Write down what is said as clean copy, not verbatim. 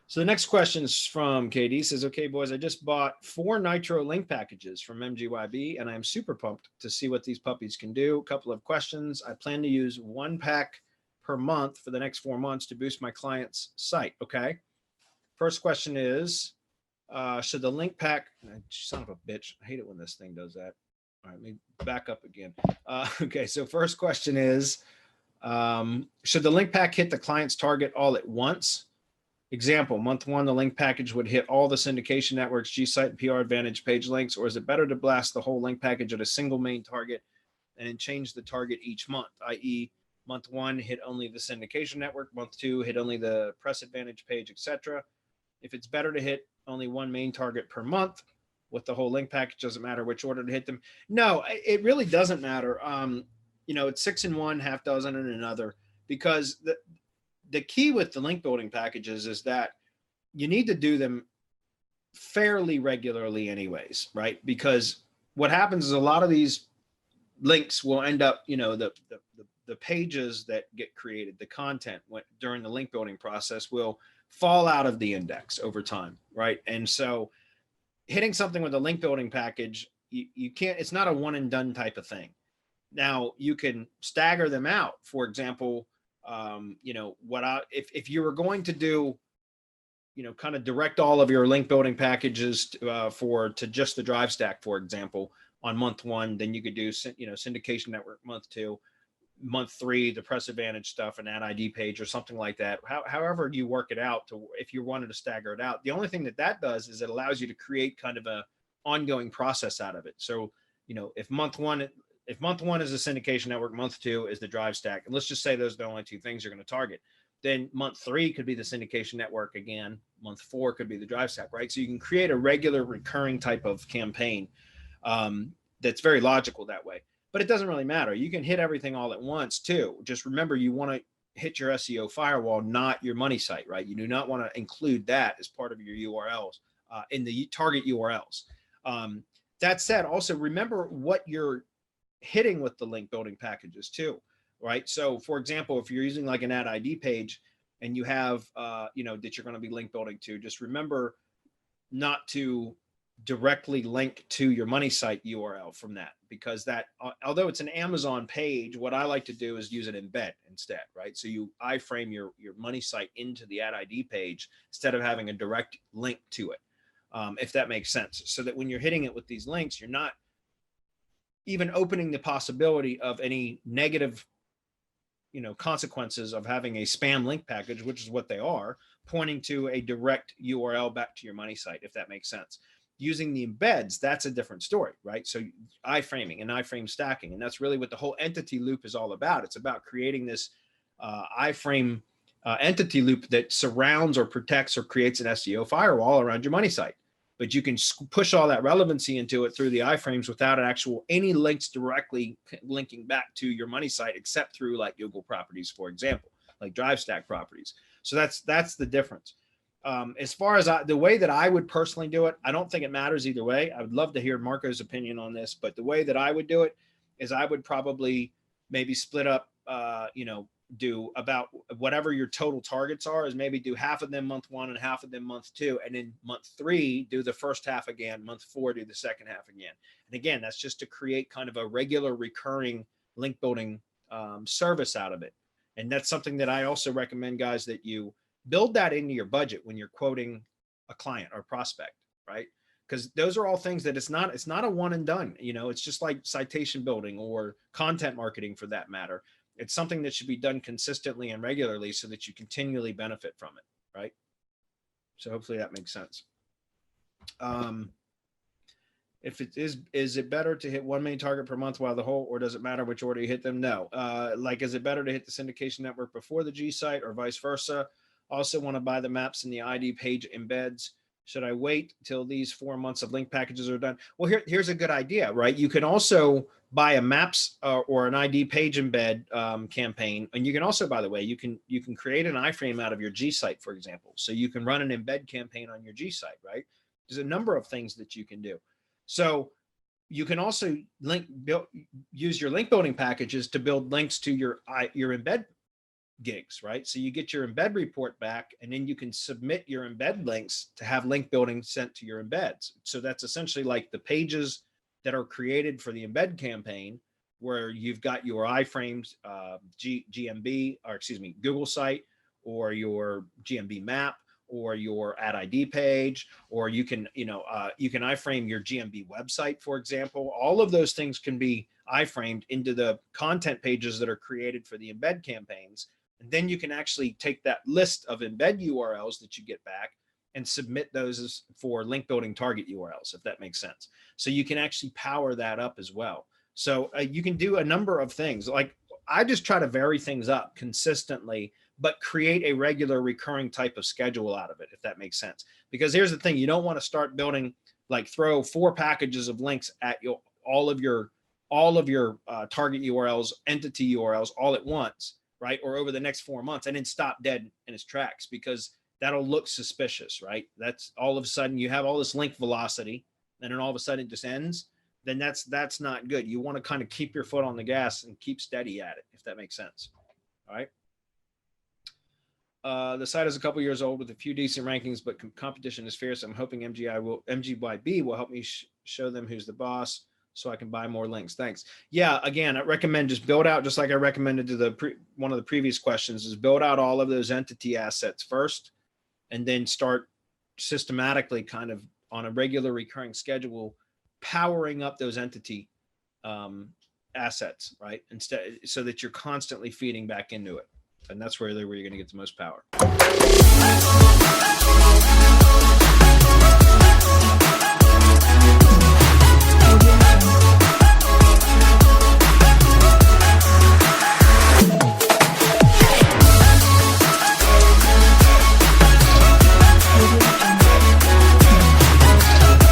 So the next question is from KD. Says, okay, boys, I just bought 4 Nitro link packages from mgyb, and I'm super pumped to see what these puppies can do. A couple of questions. I plan to use 1 pack per month for the next 4 months to boost my client's site. Okay. First question is, should the link pack, son of a bitch, I hate it when this thing does that. All right, let me back up again. Okay, so first question is, should the link pack hit the client's target all at once? Example, month 1, the link package would hit all the syndication networks, gsite and PR Advantage page links, or is it better to blast the whole link package at a single main target and then change the target each month, i.e. month 1 hit only the syndication network, month 2 hit only the press advantage page, etc. If it's better to hit only 1 main target per month with the whole link package, doesn't matter which order to hit them. No, it really doesn't matter. It's 6 in one, half dozen in another, because the key with the link building packages is that you need to do them fairly regularly anyways, right? Because what happens is a lot of these links will end up, the pages that get created, the content during the link building process will fall out of the index over time, right? And so hitting something with a link building package, you can't, it's not a one and done type of thing. Now you can stagger them out. For example, if you were going to do, kind of direct all of your link building packages to just the drive stack, for example, on month 1, then you could do, syndication network month 2, month 3, the press advantage stuff, and ad ID page or something like that. However you work it out, to if you wanted to stagger it out, the only thing that does is it allows you to create kind of a ongoing process out of it. So, if month one is the syndication network, month 2 is the drive stack, and let's just say those are the only 2 things you're going to target, then month 3 could be the syndication network again, month 4 could be the drive stack, right? So you can create a regular recurring type of campaign that's very logical that way. But it doesn't really matter. You can hit everything all at once too. Just remember, you want to hit your SEO firewall, not your money site, right? You do not want to include that as part of your URLs in the target URLs. That said, also remember what you're hitting with the link building packages too, right? So for example, if you're using like an ad ID page and you have, that you're going to be link building to, just remember not to directly link to your money site URL from that, because that, although it's an Amazon page, what I like to do is use an embed instead, right? So you iframe your money site into the ad ID page instead of having a direct link to it, if that makes sense. So that when you're hitting it with these links, you're not even opening the possibility of any negative, consequences of having a spam link package, which is what they are, pointing to a direct URL back to your money site, if that makes sense. Using the embeds, that's a different story, right? So iframing and iframe stacking, and that's really what the whole entity loop is all about. It's about creating this iframe entity loop that surrounds or protects or creates an SEO firewall around your money site. But you can push all that relevancy into it through the iframes without any links directly linking back to your money site, except through like Google properties, for example, like drive stack properties. So that's the difference. As far as the way that I would personally do it, I don't think it matters either way. I would love to hear Marco's opinion on this, but the way that I would do it is I would probably maybe split up, do about whatever your total targets are, is maybe do half of them month 1 and half of them month 2. And then month 3, do the first half again, month 4, do the second half again. And again, that's just to create kind of a regular recurring link building service out of it. And that's something that I also recommend, guys, that you build that into your budget when you're quoting a client or prospect, right? Because those are all things that it's not a one and done. It's just like citation building or content marketing for that matter. It's something that should be done consistently and regularly so that you continually benefit from it, right? So hopefully that makes sense. If it is it better to hit 1 main target per month while the whole, or does it matter which order you hit them? No. Is it better to hit the syndication network before the G site or vice versa? Also want to buy the maps and the ID page embeds. Should I wait till these 4 months of link packages are done? Well, here's a good idea, right? You can also buy a maps or an ID page embed campaign. And you can also, by the way, you can create an iframe out of your G site, for example. So you can run an embed campaign on your G site, right? There's a number of things that you can do. So you can also use your link building packages to build links to your embed gigs, right? So you get your embed report back, and then you can submit your embed links to have link building sent to your embeds. So that's essentially like the pages that are created for the embed campaign, where you've got your iframes, GMB, or excuse me, Google site, or your GMB map, or your ad ID page, or you can, you can iframe your GMB website, for example. All of those things can be iframed into the content pages that are created for the embed campaigns. And then you can actually take that list of embed URLs that you get back and submit those as for link building target URLs, if that makes sense. So you can actually power that up as well. So you can do a number of things. Like, I just try to vary things up consistently, but create a regular recurring type of schedule out of it, if that makes sense. Because here's the thing, you don't want to start building, like throw 4 packages of links at all of your target URLs, entity URLs all at once, right? Or over the next 4 months, and then stop dead in its tracks, because that'll look suspicious, right? That's all of a sudden you have all this link velocity, and then all of a sudden it just ends. Then that's not good. You want to kind of keep your foot on the gas and keep steady at it, if that makes sense. All right. The site is a couple years old with a few decent rankings, but competition is fierce. I'm hoping mgyb will help me show them who's the boss, so I can buy more links. Thanks. Yeah, again, I recommend just build out, just like I recommended to one of the previous questions, is build out all of those entity assets first, and then start systematically, kind of on a regular recurring schedule, powering up those entity assets, right? Instead, so that you're constantly feeding back into it. And that's where you're going to get the most power.